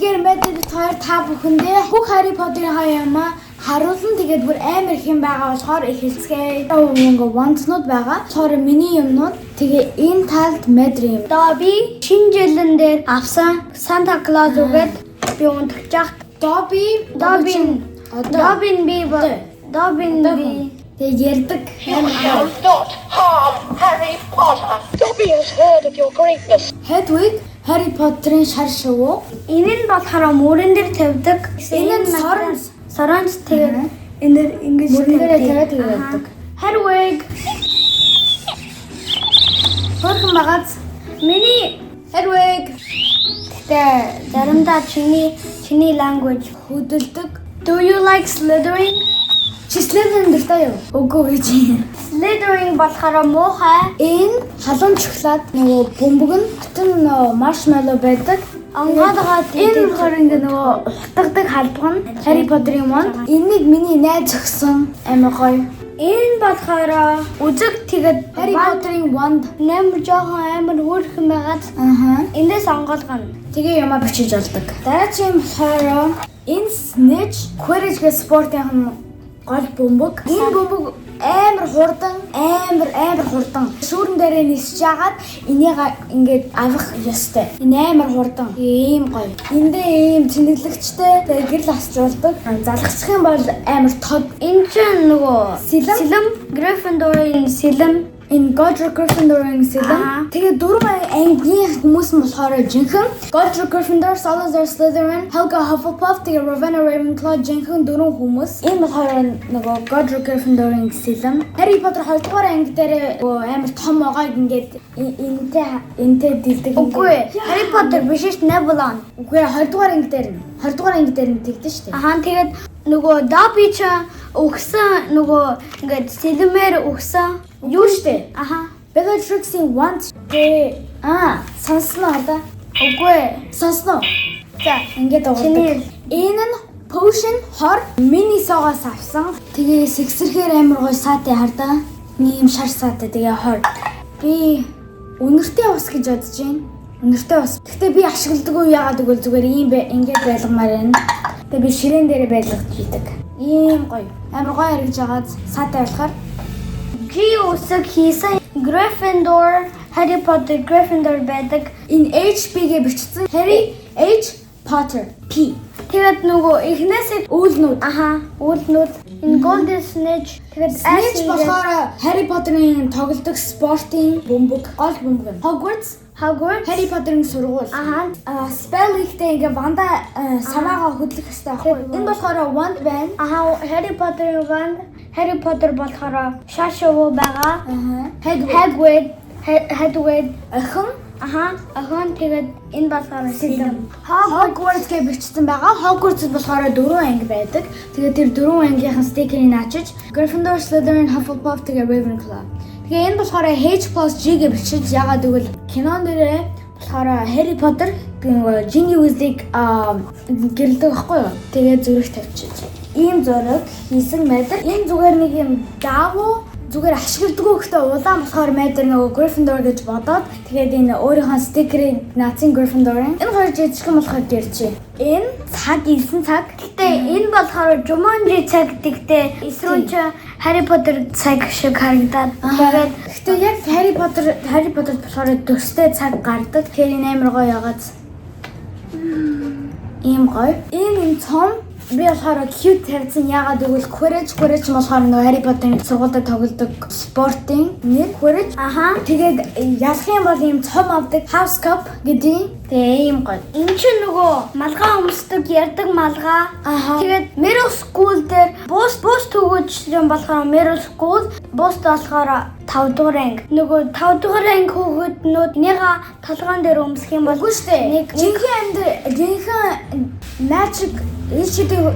Тэгэхээр мэдээ хоёр та бүхэндээ бүх Harry Potter-ийн хаяамаа харуулсан. Тэгээд бүр амар их юм байгаа болохоор эхэлцгээе. Ингээ ванднууд байгаа. Тэгэхээр миний юмнууд тэгээ энэ талд мэдээ юм. Dobby шинэ жилэн дээр авсан Santa Claus үгээд би унтчих жах. Dobby тэг ярддаг. Not harm Harry Potter. Dobby has heard of your greatness. Hedwig Harry Potter-ийн шар шувуу. Энэ нь болохоор мөрөн дээр тавьдаг. Энэ нь соронч тэгээд энэ ингэж тавьдаг. Hedwig. Хөрхөн багац. Миний Hedwig. Тэ заримдаа чиний language хөдөлдөг. Do you like Slytherin? Чи Slytherin дуртай юу? Үгүй гэж. Slytherin болохоор муухай. Энэ халуун шоколад нөгөө бөмбөг нь бүтэн marshmallow байдаг. Ангаадгаад энэ болохоор ингээ нөгөө утгадаг халдвар нь Harry Potter-ийн wand. Энийг миний найз өгсөн амар гоё. Энэ болохоор үзэг тэгээд Harry Potter-ийн wand нэмэр жоохон амар хөөрхөн байгаад эндээс онгоолгоно. Тэгээ ямаа бичиж болдог. Дараагийн болохоор энэ Snitch Quidditch гэх спортын гол бөмбөг. Энэ бөмбөг амар хурдан. Шүүрэн дээрээ нисэж агаад энийг ингээд авах ёстой. Энэ амар хурдан. Ийм гоё. Эндээ ийм цэнэглэгчтэй тэгээд гэрэл асчулдаг. Залгачих юм бол амар тод. Энэ чинь нөгөө сэлэм Gryffindor-ийн сэлэм. Энэ Godric Gryffindor-ийн сэлэм. Тэгээд дөрвөн ангийн хүмүүс нь болохоор жинхэнэ Godric Gryffindor, Salazar Slytherin, Helga Hufflepuff, тэгээд Raveena Ravenclaw жинхэнэ дөрвөн хүмүүс. Энэ болохоор нөгөө Godric Gryffindor-ийн сэлэм. Harry Potter 2 дугаар анги дээр амар том байгаа ингээд энтэй дилдэг. Үгүй Harry Potter биш шүү Neville. Үгүй 2 дугаар анги дээр нь тэгдэж шүү дээ. Тэгээд нөгөө Dobby ч өгсөн нөгөө ингээд сэлэмээр өгсөн юу штэ. Bellatrix-ийн wand гэ сонсноо да. Үгүй сонсноо. За ингээд уудаг. Энэ нь potion хор Miniso-гоос авсан. Тэгээ сэгсэрхээр амар гоё саатай хардаа. Ийм шар саатай тэгээ хор. Би үнэртэй ус гэж бодож байна. Үнэртэй ус. Гэхдээ би ашигладаг уу яагаад гэвэл зүгээр ийм ингээд байлгамаар байна. Тэгээ би ширээн дээр байлгаж идэг. Ийм гоё. Амар гоё харагдж байгаад саатай болохоор усыг хийсэн Gryffindor, Harry Potter Gryffindor байдаг. Энэ HB-гээ бичсэн. Harry H Potter P. Тэгээд нөгөө эхнээсээ үүлнүүд. Үүлнүүд. Энэ Golden Snitch. Тэгээд Snitch болохоор Harry Potter-ийн тоглодог спортын бөмбөг, гол бөмбөг. Hogwarts Harry Potter-ийн сургууль. Spell хийхдээ ингээ ванда санаагаа хөдлөх хэрэгтэй байхгүй юу? Энэ болохоор wand байна. Harry Potter-ийн wand. Harry Potter болохоор шашуу байгаа. Hedwig охин тэгээд энэ болохоор сэлэм. Hogwarts гэж бичсэн байгаа. Hogwarts болохоор 4 анги байдаг. Тэгээд тэр 4 ангийнхан стикерийг наачиж Gryffindor, Slytherin, Hufflepuff тэгээд Ravenclaw. Тэгээ энэ болохоор H+G гэж бичиж ягаад гэвэл кинон дээрээ болохоор Harry Potter гэх Ginny Weasley-г гэрэлдэг байхгүй юу? Тэгээд зүрх тавьчих. Ийм зураг хийсэн байдаг. Энэ зүгээр нэг юм даавуу зүгээр ашигладаг гэхдээ улаан болохоор мэдэр нөгөө Gryffindor гэж бодоод тэгээд энэ өөрийнхөө стикерийг наацын Gryffindor-ын энэ хоёр жижигхэн болохоор гэрчээ. Энэ цаг илсэн цаг. Гэтэ энэ болохоор Jumanji цаг гэхдээ эсрүүн ч Harry Potter цаг шиг харагдаад. Гэтэ яг Harry Potter болохоор төстэй цаг гардаг. Тэгэхээр энэ амар гоё ягаад. Ийм гоё. Энэ том би болохоор cute тавьсан ягаад гэвэл Quidditch болохоор нөгөө Harry Potter-ийн сургуульд тоглодог спортын нэр Quidditch. Тэгээд ялах юм бол ийм цом авдаг House Cup гэдэг. Тэгээ ийм гоё. Энэ чинь нөгөө малгай өмсдөг ярддаг малгай. Тэгээд Middle School дээр бус төгөөж юм болохоор Middle School бус болохоор 5 дугаар анги. Нөгөө 5 дугаар анги хүүхднүүд нэга толгоон дээр өмсөх юм бол нэг жинхэнэ magic Ээлжидийн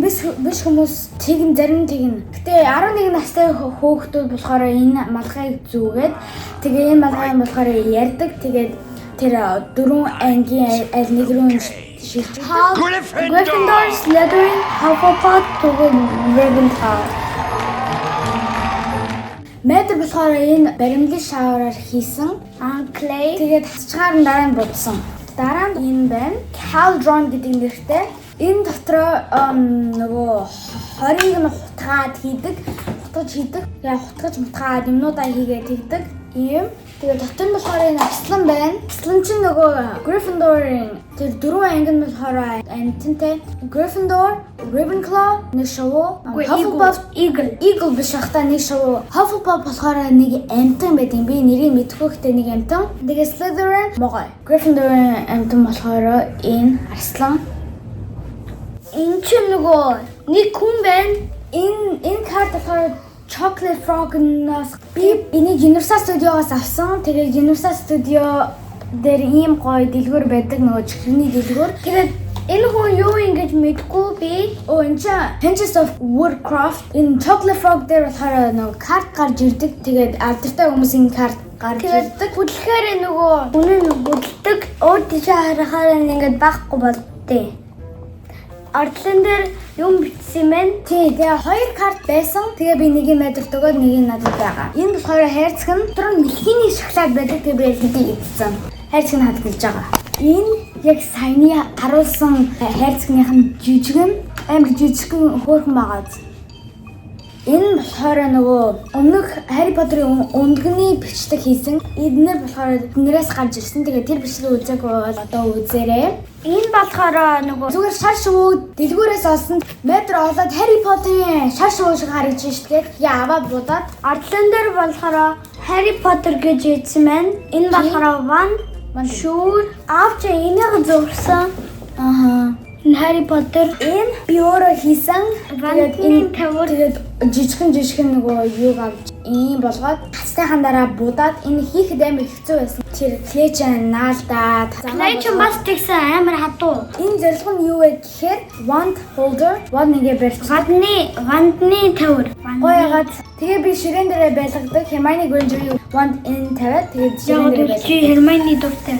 биш хүмүүс тэгэн зарим тэгнэ. Гэтэ 11 настай хүүхдүүд болохоор энэ малгайг зүүгээд тэгээ энэ малгай болохоор ярддаг. Тэгээд тэр 4 ангийн аль нэг рүү шилжиж Gryffindor, Slytherin, Hufflepuff, Ravenclaw. Мэдэр болохоор энэ баримлын шавараар хийсэн. Clay. Тэгээд хасчгаар нь дараа нь будсан. Дараа нь энэ байна. Caldron гэдэг нэртэй. Энэ дотроо нөгөө хорийг нь хутгаад хийдэг. Тэгээ хутгаж мутгаад юмнуудаа хийгээд тэгдэг. Ийм. Тэгээ дотор нь болохоор энэ арслан байна. Арслан чинь нөгөө Gryffindor-ын тэр дөрвөн анги нь болохоор амтантай. Gryffindor, Ravenclaw, нэг шувуу, Hufflepuff, Eagle биш ахта нэг шувуу. Hufflepuff болохоор нэг амтан байдаг. Би нэрийг мэдэхгүй гэхдээ нэг амтан. Тэгээ Slytherin могой. Gryffindor-ын амтан болохоор энэ арслан. Энэ ч нөгөө нэг хүн байна. Энэ карт болохоор Chocolate Frog-наас би энийг Universal Studio-гоос авсан. Тэгээд Universal Studio дээр ийм гоё дэлгүүр байдаг нөгөө чихрийн дэлгүүр. Тэгээд энэ хүн юу ингэж мэдгүй би. Энэ чинь Princess of Woodcraft. Энэ Chocolate Frog дээр болохоор нөгөө карт гарч ирдэг. Тэгээд алдартай хүмүүсийн карт гарч ирдэг. Бүдлэхээр нөгөө үнэн бүдэлдэг. Өөр тийшээ харахаар ингэж байхгүй болдтой. Ардлан дээр юм бичсэн юм байна. Тэгээ хоёр карт байсан. Тэгээ би нэг юм мэдэрт өгөөд нэг нь надад байгаа. Энэ болохоор хайрцаг нь дотор нь мэлхийний шоколад байдаг. Тэгээ би хэлдэг гэсэн. Хайрцаг нь хадгалж байгаа. Энэ яг саяны харуулсан хайрцагных нь жижигэн амар жижигэн хөөрхөн байгаа. Энэ болохоор нөгөө өмнөх Harry Potter-ын өндгөний бичдэг хийсэн. Эднэр болохоор нэрээс гарч ирсэн. Тэгээ тэр бичлэг үзээгүй бол одоо үзээрэй. Энэ болохоор нөгөө зүгээр шар шувуу дэлгүүрээс олсон метр олоод Harry Potter-ын шар шувуу шиг харагдаж штеп. Яаваа будаад ардлан дээр болохоор Harry Potter гэж хэлсэн байна. Энэ болохоор one шүүр авч энийг зурсан. Энэ Harry Potter энэ би өөрөө хийсэн. Тэгээд энэ тэгээд жижигхэн нөгөө юуг авч ийм болгоод хацтайхан дараа будаад энэ хийхэд амар хэцүү байсан. Тэр клэчэн наалдаад. Клэчэн бас тэгсэн амар хатуу. Энэ зорилго нь юу вэ гэхээр wand holder, wand нэгэ барьж. Вандны тавир. Гоёгаад тэгээ би ширээн дээрээ байлгадаг. Hermione Granger wand энэ тавиад тэгээд ширээн дээрээ байлгадаг. Hermione дуртай.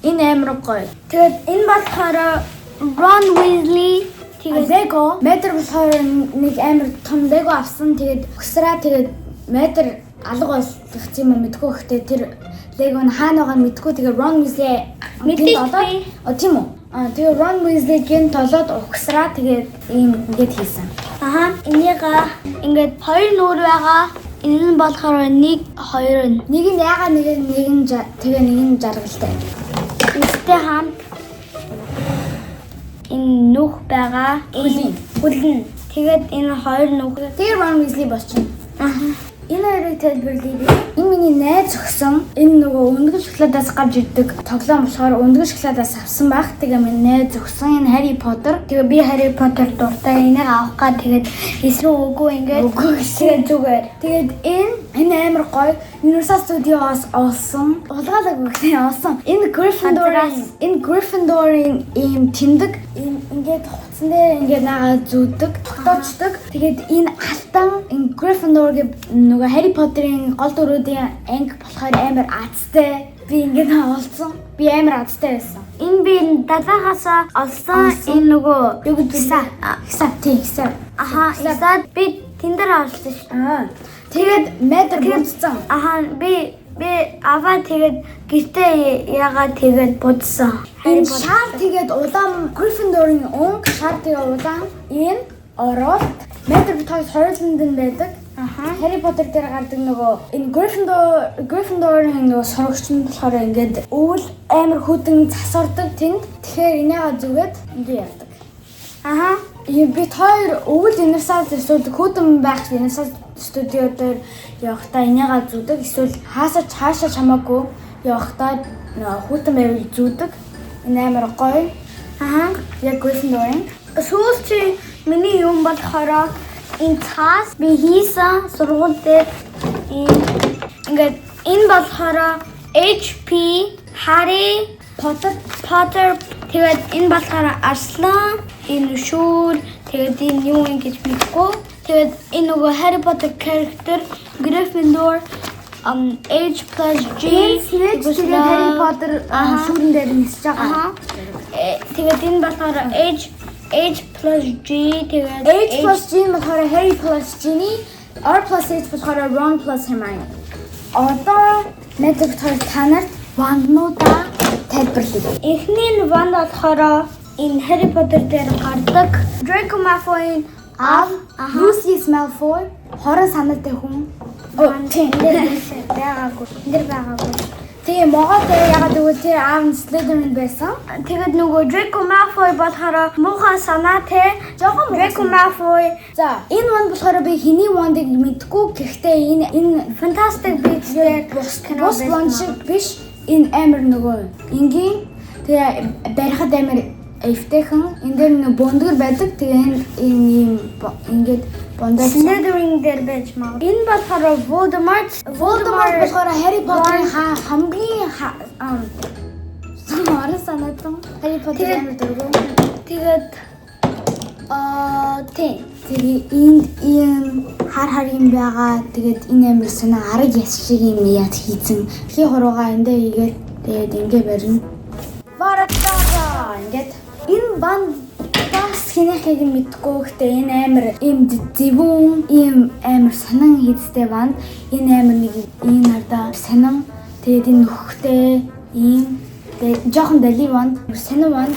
Энэ амар гоё. Тэгээд энэ болохоор Ron Weasley тэгээд Lego метр болохоор нэг амар том Lego авсан. Тэгээд өгсраа тэгээд метр алга болгох юм мэдгүй ихтэй тэр Lego нь хаана байгаа нь мэдгүй. Тэгээд Ron Weasley мэдээд тийм үү? Тэгээд Ron Weasley-гийн толоод өгсраа тэгээд ийм ингэж хийсэн. Энийг ингээд хоёр нүур байгаа. Энэ нь болохоор 1 2 нэг нь яага нэг нь тэгээ нэг нь жаргалтай. Үүнтэй хамт энэ нүх байгаа. Хүлэн. Тэгээд энэ хоёр нүх. Тэр Ron Weasley болчихно. Энэ хоёрыг тайлбарлая би. Энэ миний найз өгсөн. Энэ нөгөө өндгөн шоколадаас гарч ирдэг тоглоом болохоор өндгөн шоколадаас авсан байх. Тэгээ миний найз өгсөн. Энэ Harry Potter. Тэгээ би Harry Potter дуртай. Энийг авах гад тэгээд эсрэг үгүй ингээд. Үгүй гэсэн зүгээр. Тэгээд энэ амар гоё. Universal Studio-оос олсон. Улгаалаг үгтэй олсон. Энэ Gryffindor-ын ийм тэмдэг ингээд хуцсан дээр ингээд нагаа зүүдэг, тогтоочдөг. Тэгээд энэ алтан энэ Gryffindor-гийн нөгөө Harry Potter-ын гол дүрүүдийн анги болохоор амар азтай. Би ингээд олсон. Би амар азтай байсан. Энэ би далаагаас олсон. Энэ нөгөө юу гэдэг хисаа. Хисаа би тэндэр олсон шүү. Тэгээд метр будсан. Би аваа тэгээд гэртээ яагаад тэгээд будсан. Энэ шар тэгээд улаан Gryffindor-ын өнг шар тэгээд улаан энэ оролт метр битгээс хойлонд байдаг. Harry Potter дээр гардаг нөгөө энэ Gryffindor-ын нөгөө сурагч нь болохоор ингээд өвөл амар хөдөн засвардаг тэнд. Тэгэхээр энийгээ зүгээд ингээд явдаг. Би хоёр өвөл Universal Studio хөдөн байх Universal Studio дээр явахдаа энийгээ зүдэг. Эсвэл хаашаа хамаагүй явахдаа хөдөн байвал зүдэг. Энэ амар гоё. Яг Gryffindor-ын. Сүүлчийн миний юм болохоор энэ цаас би хийсэн сургууль дээр ингээд энэ болохоор HP Harry Potter тэгээд энэ болохоор арслан энэ шүүр тэгээд энэ юу ингэж мэдгүй тэгээд энэ нөгөө Harry Potter character Gryffindor H plus G тэгээд Harry Potter шүүрэн дээр нисэж байгаа. Тэгээд энэ болохоор H plus G тэгээд H plus G болохоор Harry plus Ginny, R plus H болохоор Ron plus Hermione. Одоо мэддэг танарт ванднуудаа тайлбарлая. Эхний нь Wand болохоор энэ Harry Potter дээр гардаг Draco Malfoy аав Lucius Malfoy хорон санаатай хүн. Тийм байгаагүй. Эндэр байгаагүй. Тийм могоод ягаад гэвэл тэр аав нь Slytherin байсан. Тэгээд нөгөө Draco Malfoy болохоор муухай санаатай жоохон Draco Malfoy. За энэ Wand болохоор би хэний Wand-ыг мэдгүй. Гэхдээ энэ Fantastic Beasts-ээр бус Wand шиг биш. Энэ амар нөгөө энгийн тэгээ барихад амар эвтэйхэн энэ дээр нэг бондгор байдаг. Тэгээ энэ ийм ингээд бондор Slytherin дээр байж маа. Энэ болохоор Voldemort болохоор Harry Potter-ийн хамгийн орон санаатан Harry Potter амар дургу. Тэгээд тэгээ ийм хар юм байгаа. Тэгээд энэ амар санаа арга яс шиг юм яд хийцэн. Хий хуруугаа эндээ хийгээд тэгээд ингээ барина. Варацаа ингээд энэ Wand бас хинэхийг мэдгүй гэхдээ энэ амар ийм зөвүүн ийм амар санан хийцтэй Wand. Энэ амар нэг энэ ардаа санан тэгээд энэ нөхөхтэй ийм тэгээд жоохон дали Wand санан Wand.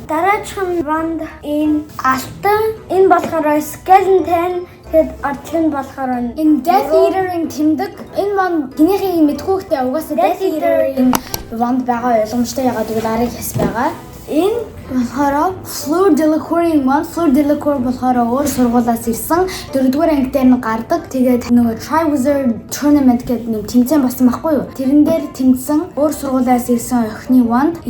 Дараагийн Wand энэ алтан энэ болохоор skeleton тэгээд арчин болохоор энэ Death Eater-ийн тэмдэг. Энэ Wand гинэхийг мэдгүй гэхдээ угаасаа Death Eater-ийн Wand байгаа ойлгомжтой ягаад гэвэл арыг хэс байгаа. Энэ болохоор Fleur Delacour-ийн Wand. Fleur Delacour болохоор өөр сургуулиас ирсэн 4-р анги дээр нь гардаг. Тэгээд нөгөө Triwizard Tournament гэдэг нэг тэмцээн болсон байхгүй юу? Тэрэн дээр тэмцсэн өөр сургуулиас ирсэн охины Wand.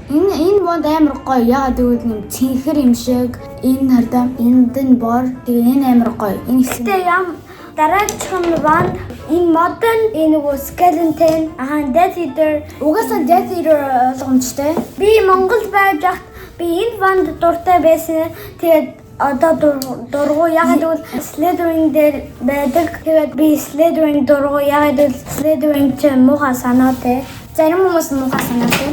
Энэ Wand амар гоё. Ягаад гэвэл нэг цэнхэр юм шиг энэ хардаа энд нь бор. Тэгээ энэ амар гоё. Энэ ихтэй ям дараагийн Wand энэ modern энэ нөгөө skeleton Death Eater угаасаа Death Eater ойлгомжтой. Би Монголд байж хат би энэ Wand дуртай байсан. Тэгээд одоо дургу ягаад гэвэл Slytherin дээр байдаг. Тэгээд би Slytherin дургу ягаад гэвэл Slytherin ч муухай санаатай. Зарим хүмүүс муухай санаатай.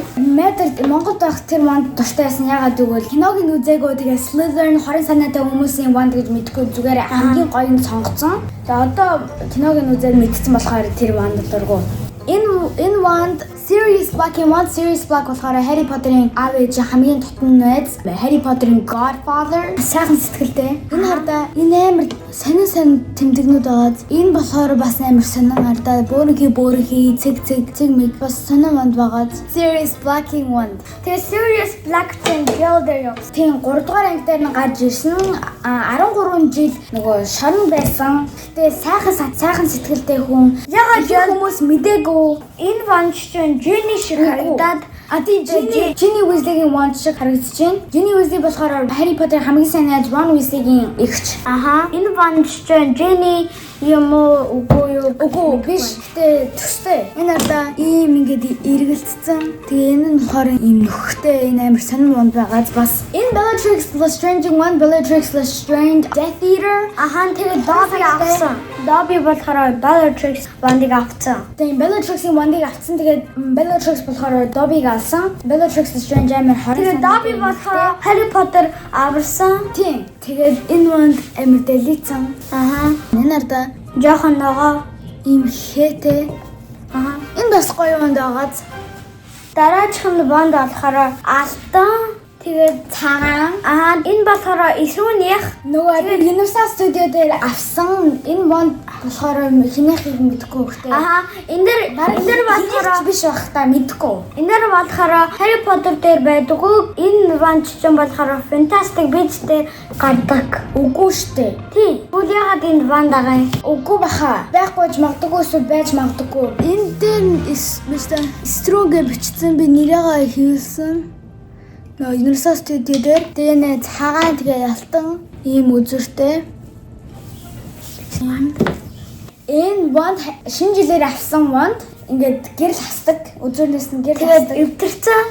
Монголд байх тэр Wand дуртай байсан ягаад гэвэл киног нь үзээгөө тэгээд Slytherin хорин санаатай хүмүүсийн Wand гэж мэдгүй зүгээр хамгийн гоё нь сонгоцсон. За одоо киног нь үзээд мэдсэн болохоор тэр Wand дургу. Энэ Wand Sirius Black-ийн Wand. Sirius Black болохоор Harry Potter-ийн аав ээж хамгийн дотн найз, Harry Potter-ийн Godfather. Сайхан сэтгэлтэй. Энэ хардаа энэ амар сонин тэмдэгнүүд байгаа. Энэ болохоор бас амар сонин хардаа бөөрийнхий цэг мэд бас сонин Wand байгаа. Sirius Black-ийн Wand. Тэгээ Sirius Black-ийн Gilder юу? Тийм 3-р анги дээр нь гарч ирсэн 13 жил нөгөө шорон байсан. Тэгээ сайхан сэтгэлтэй хүн. Ягаад хүмүүс мдээгүй. Энэ Wand чинь Ginny шиг харагдаад Ginny Weasley-гийн Wand шиг харагдаж байна. Ginny Weasley болохоор Harry Potter хамгийн сайн найз Ron Weasley-гийн эгч. Энэ Wand чинь Ginny юм уу үгүй биш тэ төстэй. Энэ одоо ийм ингээд эргэлцсэн. Тэгээ энэ нь болохоор ийм нөхөхтэй энэ амар сонин Wand байгаа. Бас энэ Bellatrix Lestrange Wand, Bellatrix Lestrange Death Eater. Тэгээ Dobby авсан. Dobby болохоор Bellatrix Wand-ыг авсан. Тэгээ Bellatrix-ийн Wand-ыг авсан. Тэгээд Bellatrix болохоор Dobby-г авсан. Bellatrix Lestrange амар хорон. Тэгээд Dobby болохоор Harry Potter авсан. Тийм. Тэгээд энэ Wand амар дэлгэцэн. Энэ нарда жоохон ногоо ийм хээтэй. Энэ бас гоё Wand байгаа. Дараагийн Wand болохоор алтан. Тэгээд цагаан. Энэ болохоор Исүүнийх нөгөө Universal Studio дээр авсан. Энэ Wand болохоор хинэхийг мэдгүй хөхтэй. Энэ дэр болохоор биш байх та мэдгүй. Энэ дэр болохоор Harry Potter дээр байдаг. Энэ Wand ч юм болохоор Fantastic Beasts дээр гардаг. Үгүй штэ. Тий. Тэгвэл ягаад энэ Wand байгаа юм? Үгүй баха. Байхгүй ч магадгүй эсвэл байж магадгүй. Энэ дээр Mr. Stroge бичсэн би нэрээ хийсэн. Universal Studio дээр тэгээ цагаан тэгээ ялтан ийм үзүүртэй. Энэ Wand шинэ жилээр авсан Wand ингээд гэрэл хасдаг. Үзүүрнээс нь гэрэл хасдаг. Эвдэрсэн.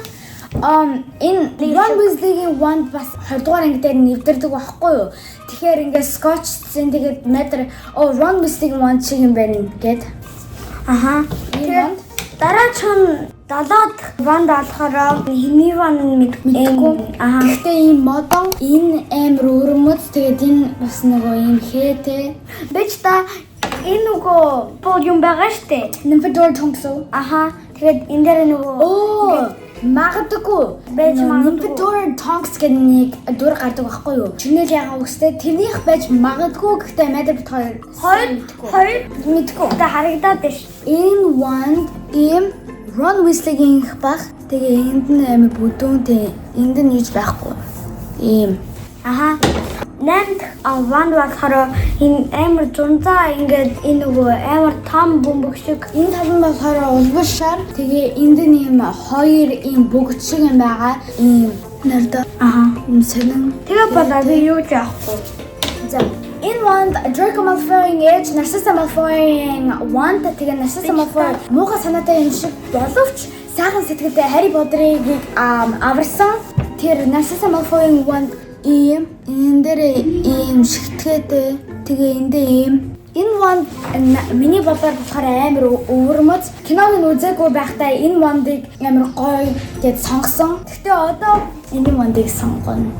Энэ Ron Weasley-гийн Wand бас 20-р анги дээр нэвдэрдэг байхгүй юу? Тэгэхээр ингээд скотчсэн тэгээд метр Ron Weasley-гийн Wand шиг юм байна гэд. Тэгээд дараагийн 7-д Wand болохоор хэний Wand мэдгүй. Гэхдээ ийм модон энэ амар өрмөц тэгээд энэ бас нөгөө ийм хээтэй. Бич та энэ нөгөө podium байгаа штэ. Нэмфэдор томсоо. Тэгээд энэ дээр нөгөө магадгүй байж магадгүй tonks гэдэг нэг дүр гардаг байхгүй юу? Чинэл ягаа үстэй тэрнийх байж магадгүй гэхдээ мэдээ бит хоёр мэдгүй. Тэ харагдаад байна. Энэ wand ийм Ron Weasley-ийн их баг. Тэгээ энд нь амар бүдүүнтэй. Энд нь юуж байхгүй. Ийм. Аха. Нэмт wand болохоор энэ амар зунзаа ингээд энэ нөгөө амар том бөмбөг шиг энэ талын болохоор улбар шар. Тэгээ энд нь ийм хоёр ийм бөгч шиг юм байгаа. Ийм нэрдэ. Ийм сонин. Тэгээ болоо би юу ч яахгүй. За энэ wand Draco Malfoy-ийн ээж Narcissa Malfoy-ийн wand тэгээ Narcissa Malfoy муухай санаатай юм шиг боловч сайхан сэтгэлтэй Harry Potter-ыг аварсан. Тэр Narcissa Malfoy-ийн wand ийм энэ дээр ийм шигтгээтэй тэгээ эндээ ийм энэ wand миний бодоор болохоор амар өвөрмөц киног нь үзээгүй байхдаа энэ wand-ыг амар гоё гэж сонгосон. Гэхдээ одоо энэ wand-ыг сонгоно.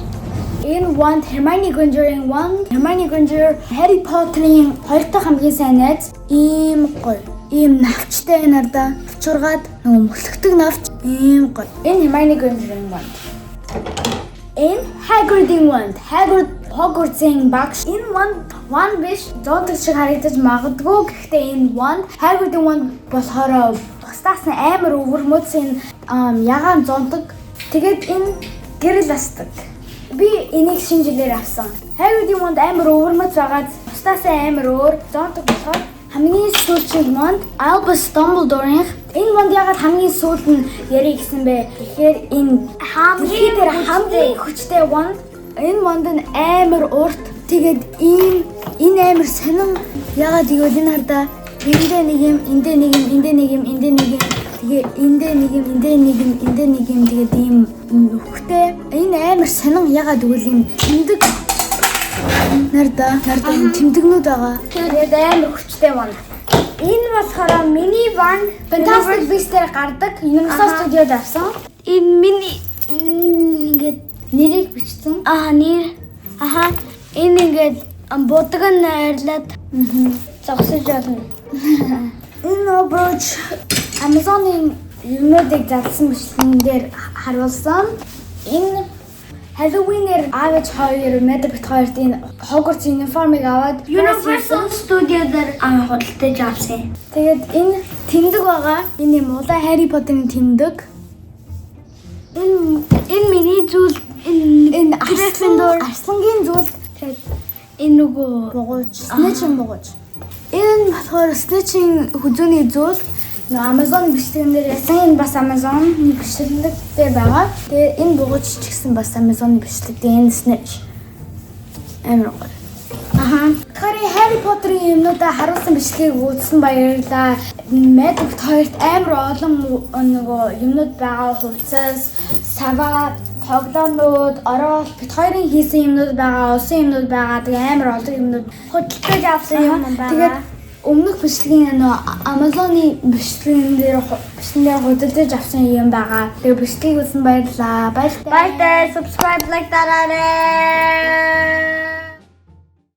Энэ wand Hermione Granger-ийн wand. Hermione Granger Harry Potter-ийн хоёр дахь хамгийн сайн найз. Ийм гоё. Ийм навчтай нарда авчургаад нөгөө мөслөгдөг навч ийм гоё. Энэ Hermione Granger-ийн wand. Энэ Hagrid-ийн wand. Hagrid Hogwarts-ийн багш. Энэ wand биш зоодог шиг харагдаж магадгүй. Гэхдээ энэ wand Hagrid-ийн wand болохоор бусдаас нь амар өвөрмөц энэ ягаан зондог. Тэгээд энэ гэрэл астдаг. Би энийг шинэ жилээр авсан. Hagrid-ийн wand амар өвөрмөц байгаад бусдаас амар өөр зондог болохоор хамгийн сүүлчийн wand Albus Dumbledore-ийн энэ wand ягаад хамгийн сүүлд нь ярих гэсэн бэ? Тэгэхээр энэ хамгийн хүчтэй wand. Энэ wand нь амар урт. Тэгээд энэ амар сонин ягаад гэвэл энэ хардаа эндээ нэг юм, эндээ нэг юм, эндээ нэг юм, эндээ нэг юм. Тэгээ эндээ нэг юм, эндээ нэг юм, эндээ нэг юм тэгээд ийм нөхтэй. Энэ амар сонин ягаад гэвэл энэ тэмдэг нарда тэмдэгнүүд байгаа. Тэгээд амар хүчтэй wand. Энэ болохоор миний wand Fantastic Beasts-ээр гардаг. Universal Studios авсан. Энэ миний ингээд нэрийг бичсэн. Нэр. Энэ ингээд будаг нь найрлаад зогсож байна. Энэ обруч Amazon-ын юмнуудыг залсан бичлэгэн дээр харуулсан. Энэ Halloween-ээр аавч хоёр мэдээ бит хоёрт энэ Hogwarts uniform-ыг аваад Universal Studios-ээр худалдаж авсан. Тэгээд энэ тэмдэг байгаа. Энэ юм улаан Harry Potter-ийн тэмдэг. Энэ миний зүйл энэ Арслангийн зүйл. Тэгээд энэ нөгөө бугууч, Snitch-ийн бугууч. Энэ болохоор Snitch-ийн хүзүүний зүйл. Amazon бичлэгэн дээр ясан энэ бас Amazon бичлэг дээр байгаа. Тэгээ энэ бугууч ч гэсэн бас Amazon бичлэг дээр энэ Snitch. Амар гоё. Тэгэхээр Harry Potter-ийн юмнуудаа харуулсан бичлэгийг үзсэн баярлалаа. Мэдээ бит хоёрт амар олон нөгөө юмнууд байгаа. Хувцас, сава, тоглоомнууд, орол бит хоёрын хийсэн юмнууд байгаа. Усан юмнууд байгаа. Тэгээ амар олон юмнууд худалдаж авсан юм байгаа. Тэгээд өмнөх бичлэгийн Amazon-ы бичлэгэн дээр худалдаж авсан юм байгаа. Тэгээ бичлэгийг үзсэн баярлалаа. Баяртай. Subscribe, like дараарай.